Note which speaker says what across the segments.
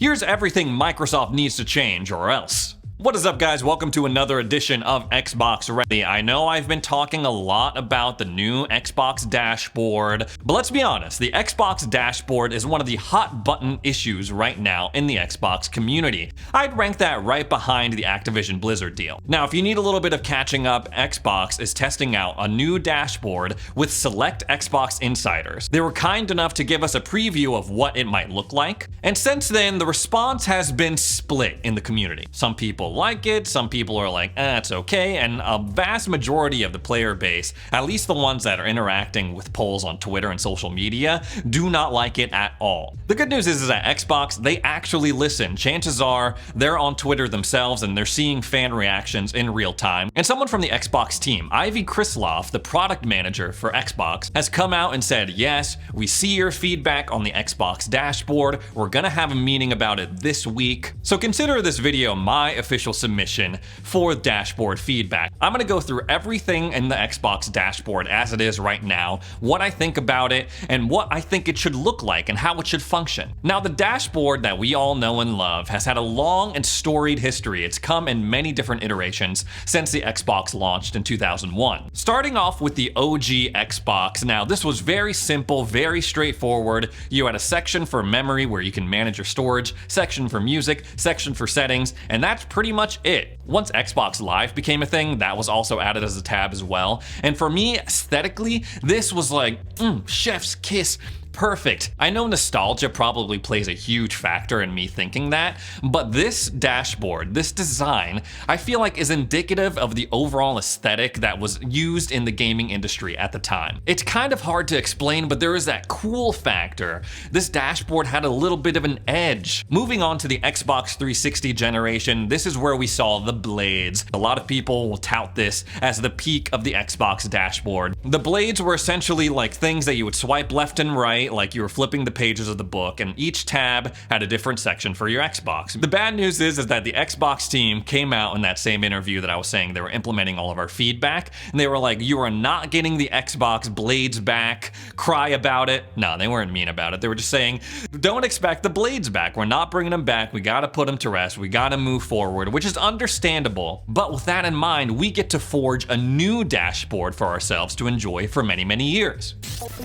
Speaker 1: Here's everything Microsoft needs to change or else. What is up, guys? Welcome to another edition of Xbox Ready. I know I've been talking a lot about the new Xbox dashboard, but let's be honest, the Xbox dashboard is one of the hot button issues right now in the Xbox community. I'd rank that right behind the Activision Blizzard deal. Now, if you need a little bit of catching up, Xbox is testing out a new dashboard with select Xbox insiders. They were kind enough to give us a preview of what it might look like, and since then, the response has been split in the community. Some people like it, some people are like, it's okay, and a vast majority of the player base, at least the ones that are interacting with polls on Twitter and social media, do not like it at all. The good news is that Xbox, they actually listen. Chances are they're on Twitter themselves and they're seeing fan reactions in real time. And someone from the Xbox team, Ivy Krislov, the product manager for Xbox, has come out and said, yes, we see your feedback on the Xbox dashboard. We're gonna have a meeting about it this week. So consider this video my official submission for dashboard feedback. I'm gonna go through everything in the Xbox dashboard as it is right now, what I think about it, and what I think it should look like and how it should function. Now, the dashboard that we all know and love has had a long and storied history. It's come in many different iterations since the Xbox launched in 2001. Starting off with the OG Xbox, now this was very simple, very straightforward. You had a section for memory where you can manage your storage, section for music, section for settings, and that's pretty much it. Once Xbox Live became a thing, that was also added as a tab as well. And for me, aesthetically, this was like, chef's kiss. Perfect. I know nostalgia probably plays a huge factor in me thinking that, but this dashboard, this design, I feel like is indicative of the overall aesthetic that was used in the gaming industry at the time. It's kind of hard to explain, but there is that cool factor. This dashboard had a little bit of an edge. Moving on to the Xbox 360 generation, this is where we saw the blades. A lot of people will tout this as the peak of the Xbox dashboard. The blades were essentially like things that you would swipe left and right, like you were flipping the pages of the book, and each tab had a different section for your Xbox. The bad news is that the Xbox team came out in that same interview that I was saying they were implementing all of our feedback, and they were like, you are not getting the Xbox blades back, cry about it. No, they weren't mean about it. They were just saying, don't expect the blades back. We're not bringing them back. We gotta put them to rest. We gotta move forward, which is understandable. But with that in mind, we get to forge a new dashboard for ourselves to enjoy for many, many years.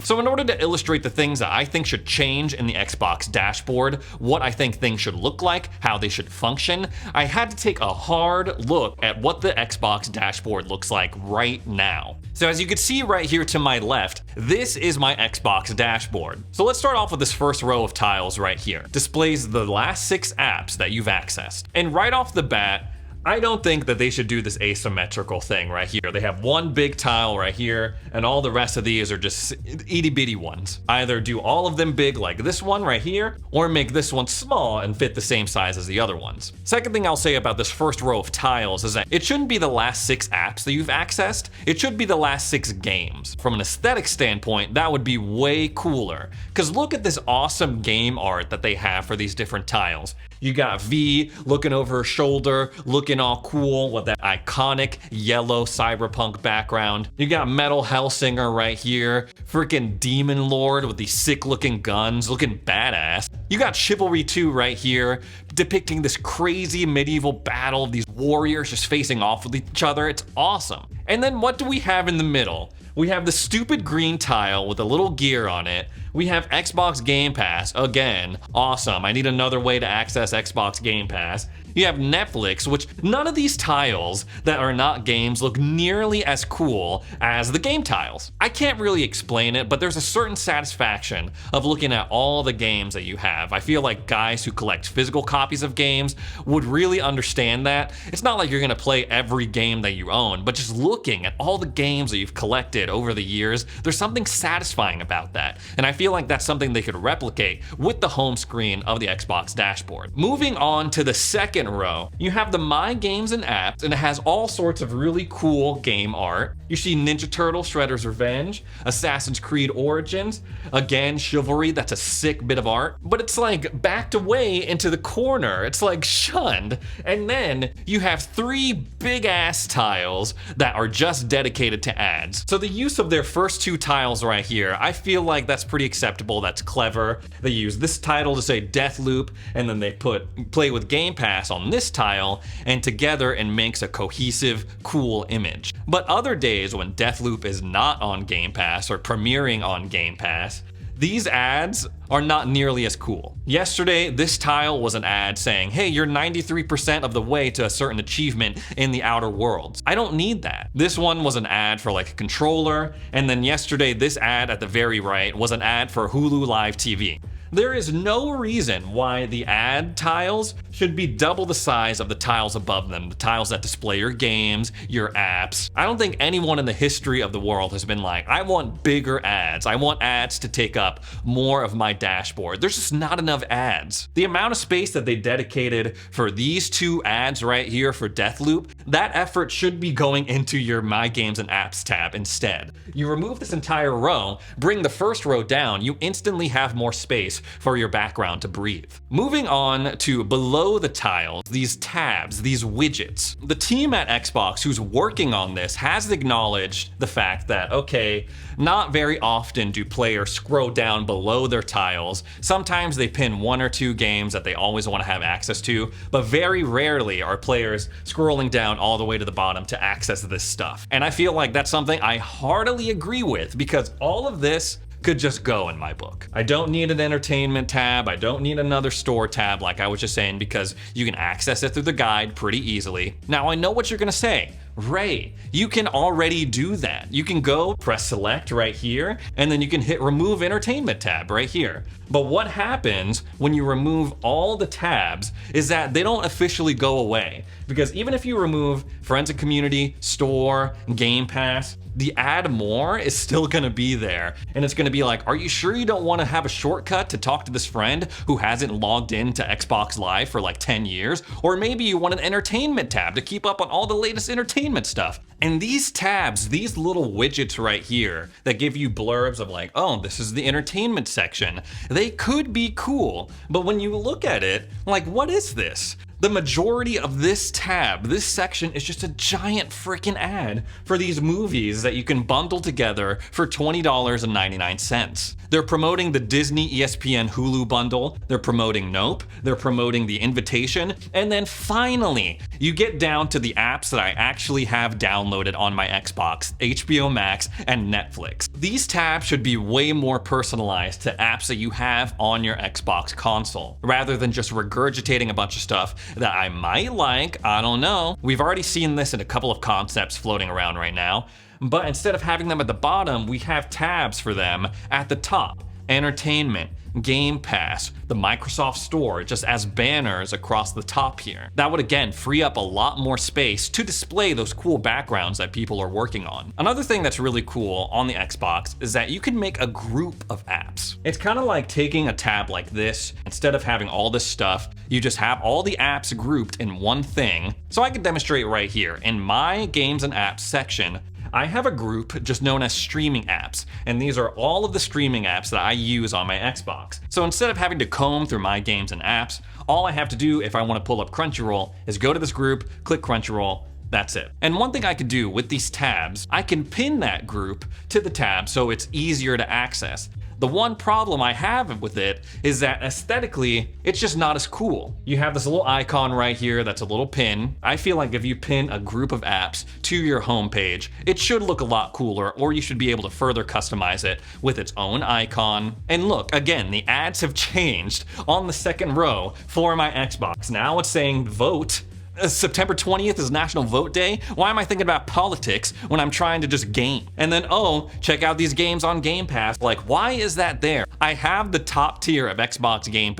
Speaker 1: So in order to illustrate the things that I think should change in the Xbox dashboard, what I think things should look like, how they should function, I had to take a hard look at what the Xbox dashboard looks like right now. So as you can see right here to my left, this is my Xbox dashboard. So let's start off with this first row of tiles right here. Displays the last 6 apps that you've accessed. And right off the bat, I don't think that they should do this asymmetrical thing right here. They have one big tile right here, and all the rest of these are just itty bitty ones. Either do all of them big like this one right here, or make this one small and fit the same size as the other ones. Second thing I'll say about this first row of tiles is that it shouldn't be the last 6 apps that you've accessed, it should be the last 6 games. From an aesthetic standpoint, that would be way cooler. Because look at this awesome game art that they have for these different tiles. You got V looking over her shoulder, looking all cool with that iconic yellow cyberpunk background. You got Metal Hellsinger right here, freaking Demon Lord with these sick looking guns, looking badass. You got Chivalry 2 right here, depicting this crazy medieval battle of these warriors just facing off with each other. It's awesome. And then what do we have in the middle? We have the stupid green tile with a little gear on it. We have Xbox Game Pass, again, awesome. I need another way to access Xbox Game Pass. You have Netflix, which none of these tiles that are not games look nearly as cool as the game tiles. I can't really explain it, but there's a certain satisfaction of looking at all the games that you have. I feel like guys who collect physical copies of games would really understand that. It's not like you're gonna play every game that you own, but just looking at all the games that you've collected over the years, there's something satisfying about that. And I feel like that's something they could replicate with the home screen of the Xbox dashboard. Moving on to the second row, you have the My Games and Apps, and it has all sorts of really cool game art. You see Ninja Turtle, Shredder's Revenge, Assassin's Creed Origins, again, Chivalry, that's a sick bit of art, but it's like backed away into the corner. It's like shunned. And then you have 3 big ass tiles that are just dedicated to ads. So the use of their first 2 tiles right here, I feel like that's pretty acceptable, that's clever. They use this title to say Deathloop, and then they put play with Game Pass on this tile, and together it makes a cohesive, cool image. But other days when Deathloop is not on Game Pass or premiering on Game Pass, these ads are not nearly as cool. Yesterday, this tile was an ad saying, hey, you're 93% of the way to a certain achievement in the Outer Worlds. I don't need that. This one was an ad for like a controller, and then yesterday, this ad at the very right was an ad for Hulu Live TV. There is no reason why the ad tiles should be double the size of the tiles above them, the tiles that display your games, your apps. I don't think anyone in the history of the world has been like, I want bigger ads. I want ads to take up more of my dashboard. There's just not enough ads. The amount of space that they dedicated for these two ads right here for Deathloop, that effort should be going into your My Games and Apps tab instead. You remove this entire row, bring the first row down, you instantly have more space for your background to breathe. Moving on to below the tiles, these tabs, these widgets. The team at Xbox who's working on this has acknowledged the fact that, okay, not very often do players scroll down below their tiles. Sometimes they pin one or two games that they always want to have access to, but very rarely are players scrolling down all the way to the bottom to access this stuff. And I feel like that's something I heartily agree with, because all of this could just go in my book. I don't need an entertainment tab. I don't need another store tab like I was just saying, because you can access it through the guide pretty easily. Now I know what you're gonna say. Ray, you can already do that. You can go press select right here, and then you can hit remove entertainment tab right here. But what happens when you remove all the tabs is that they don't officially go away. Because even if you remove Friends and Community, Store, Game Pass, the add more is still gonna be there. And it's gonna be like, are you sure you don't wanna have a shortcut to talk to this friend who hasn't logged into Xbox Live for like 10 years? Or maybe you want an entertainment tab to keep up on all the latest entertainment stuff. And these tabs, these little widgets right here that give you blurbs of like, oh, this is the entertainment section, they could be cool. But when you look at it, like, what is this? The majority of this tab, this section, is just a giant freaking ad for these movies that you can bundle together for $20.99. They're promoting the Disney, ESPN, Hulu bundle, they're promoting Nope, they're promoting The Invitation, and then finally, you get down to the apps that I actually have downloaded on my Xbox, HBO Max, and Netflix. These tabs should be way more personalized to apps that you have on your Xbox console, rather than just regurgitating a bunch of stuff that I might like, I don't know. We've already seen this in a couple of concepts floating around right now, but instead of having them at the bottom, we have tabs for them at the top. Entertainment, Game Pass, the Microsoft Store, just as banners across the top here. That would again free up a lot more space to display those cool backgrounds that people are working on. Another thing that's really cool on the Xbox is that you can make a group of apps. It's kind of like taking a tab like this, instead of having all this stuff, you just have all the apps grouped in one thing. So I can demonstrate right here. In my games and apps section, I have a group just known as streaming apps, and these are all of the streaming apps that I use on my Xbox. So instead of having to comb through my games and apps, all I have to do if I want to pull up Crunchyroll is go to this group, click Crunchyroll, that's it. And one thing I could do with these tabs, I can pin that group to the tab so it's easier to access. The one problem I have with it is that aesthetically, it's just not as cool. You have this little icon right here that's a little pin. I feel like if you pin a group of apps to your homepage, it should look a lot cooler, or you should be able to further customize it with its own icon. And look, again, the ads have changed on the second row for my Xbox. Now it's saying vote. September 20th is National Vote Day. Why am I thinking about politics when I'm trying to just game? And then, oh, check out these games on Game Pass. Like, why is that there? I have the top tier of Xbox Game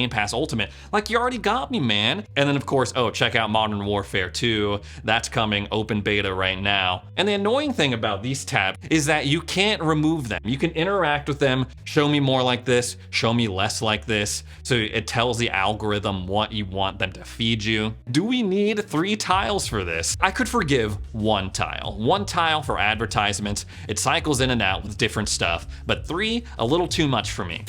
Speaker 1: Pass Ultimate. Like, you already got me, man. And then, of course, oh, check out Modern Warfare 2. That's coming open beta right now. And the annoying thing about these tabs is that you can't remove them. You can interact with them, show me more like this, show me less like this. So it tells the algorithm what you want them to feed you. Do we need need 3 tiles for this. I could forgive 1 tile. 1 tile for advertisements. It cycles in and out with different stuff, but 3, a little too much for me.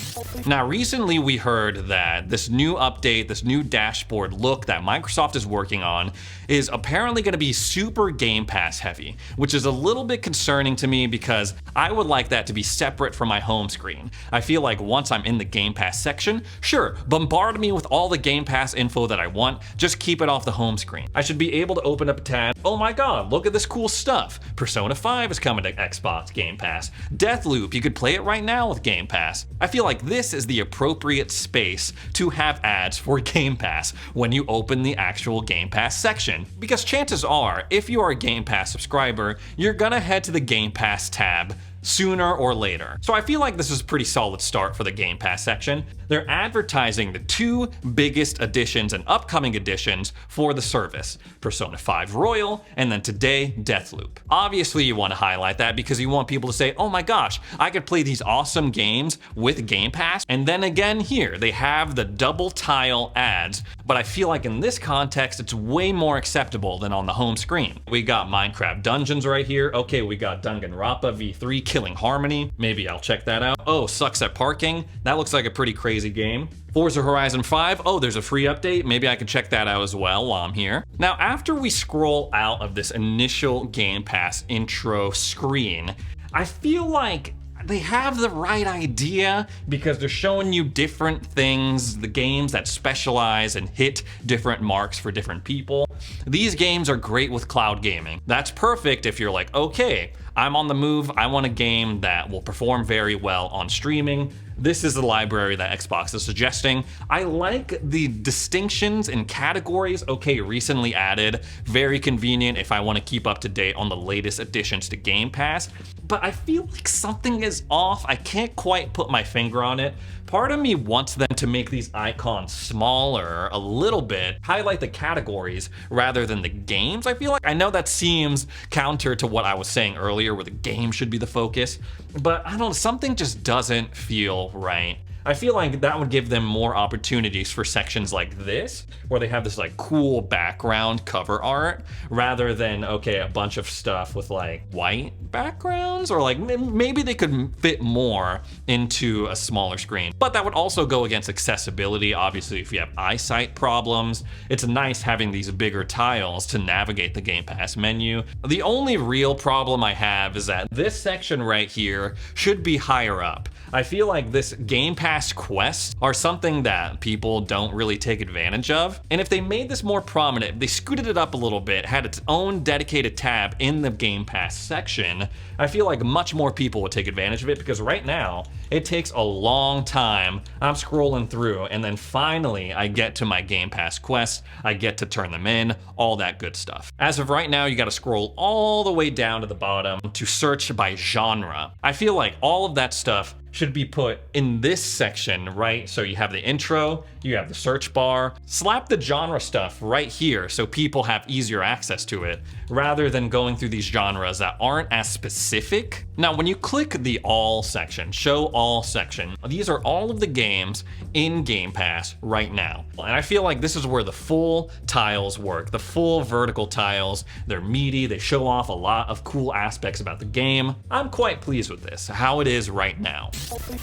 Speaker 1: Now, recently we heard that this new update, this new dashboard look that Microsoft is working on is apparently going to be super Game Pass heavy, which is a little bit concerning to me because I would like that to be separate from my home screen. I feel like once I'm in the Game Pass section, sure, bombard me with all the Game Pass info that I want, just keep it off the home screen. I should be able to open up a tab. Oh my god, look at this cool stuff. Persona 5 is coming to Xbox Game Pass. Deathloop, you could play it right now with Game Pass. I feel like this is the appropriate space to have ads for Game Pass when you open the actual Game Pass section. Because chances are, if you are a Game Pass subscriber, you're gonna head to the Game Pass tab sooner or later. So I feel like this is a pretty solid start for the Game Pass section. They're advertising the 2 biggest additions and upcoming additions for the service, Persona 5 Royal, and then today, Deathloop. Obviously, you want to highlight that because you want people to say, oh my gosh, I could play these awesome games with Game Pass. And then again here, they have the double tile ads, but I feel like in this context, it's way more acceptable than on the home screen. We got Minecraft Dungeons right here. Okay, we got Danganronpa V3 Killing Harmony. Maybe I'll check that out. Oh, Sucks at Parking. That looks like a pretty crazy game. Forza Horizon 5, oh, there's a free update. Maybe I can check that out as well while I'm here. Now, after we scroll out of this initial Game Pass intro screen, I feel like they have the right idea because they're showing you different things, the games that specialize and hit different marks for different people. These games are great with cloud gaming. That's perfect if you're like, okay, I'm on the move, I want a game that will perform very well on streaming. This is the library that Xbox is suggesting. I like the distinctions in categories. Okay, recently added, very convenient if I want to keep up to date on the latest additions to Game Pass. But I feel like something is off. I can't quite put my finger on it. Part of me wants them to make these icons smaller a little bit, highlight the categories rather than the games. I feel like I know that seems counter to what I was saying earlier where the game should be the focus, but I don't know, something just doesn't feel right. I feel like that would give them more opportunities for sections like this, where they have this like cool background cover art, rather than, okay, a bunch of stuff with like white backgrounds, or like maybe they could fit more into a smaller screen. But that would also go against accessibility. Obviously, if you have eyesight problems, it's nice having these bigger tiles to navigate the Game Pass menu. The only real problem I have is that this section right here should be higher up. I feel like this Game Pass quests are something that people don't really take advantage of. And if they made this more prominent, if they scooted it up a little bit, had its own dedicated tab in the Game Pass section, I feel like much more people would take advantage of it, because right now it takes a long time. I'm scrolling through and then finally I get to my Game Pass quests, I get to turn them in, all that good stuff. As of right now, you gotta scroll all the way down to the bottom to search by genre. I feel like all of that stuff should be put in this section, right? So you have the intro, you have the search bar, slap the genre stuff right here so people have easier access to it, rather than going through these genres that aren't as specific. Now, when you click the all section, show all section, these are all of the games in Game Pass right now. And I feel like this is where the full tiles work, the full vertical tiles. They're meaty, they show off a lot of cool aspects about the game. I'm quite pleased with this, how it is right now.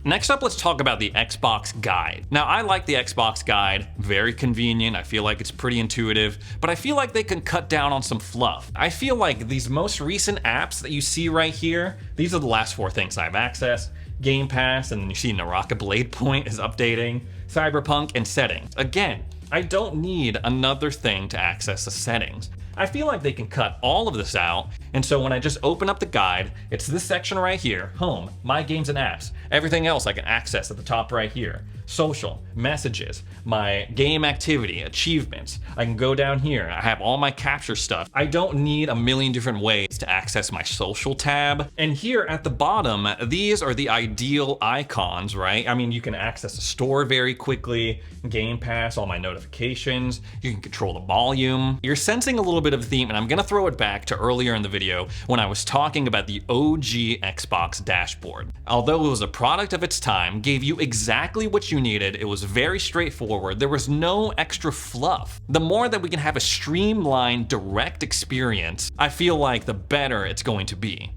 Speaker 1: Next up, let's talk about the Xbox Guide. Now, I like the Xbox Guide, very convenient. I feel like it's pretty intuitive, but I feel like they can cut down on some fluff. I feel like these most recent apps that you see right here, these are the last 4 things I've accessed. Game Pass, and then you see Naraka Blade Point is updating, Cyberpunk, and settings. Again, I don't need another thing to access the settings. I feel like they can cut all of this out, and so when I just open up the guide, it's this section right here, home, my games and apps. Everything else I can access at the top right here. Social, messages, my game activity, achievements. I can go down here, I have all my capture stuff. I don't need a million different ways to access my social tab. And here at the bottom, these are the ideal icons, right? I mean, you can access the store very quickly, Game Pass, all my notifications, you can control the volume. You're sensing a little bit of a theme, and I'm gonna throw it back to earlier in the video when I was talking about the OG Xbox dashboard. Although it was a product of its time, gave you exactly what you needed, it was very straightforward, there was no extra fluff. The more that we can have a streamlined, direct experience, I feel like the better it's going to be.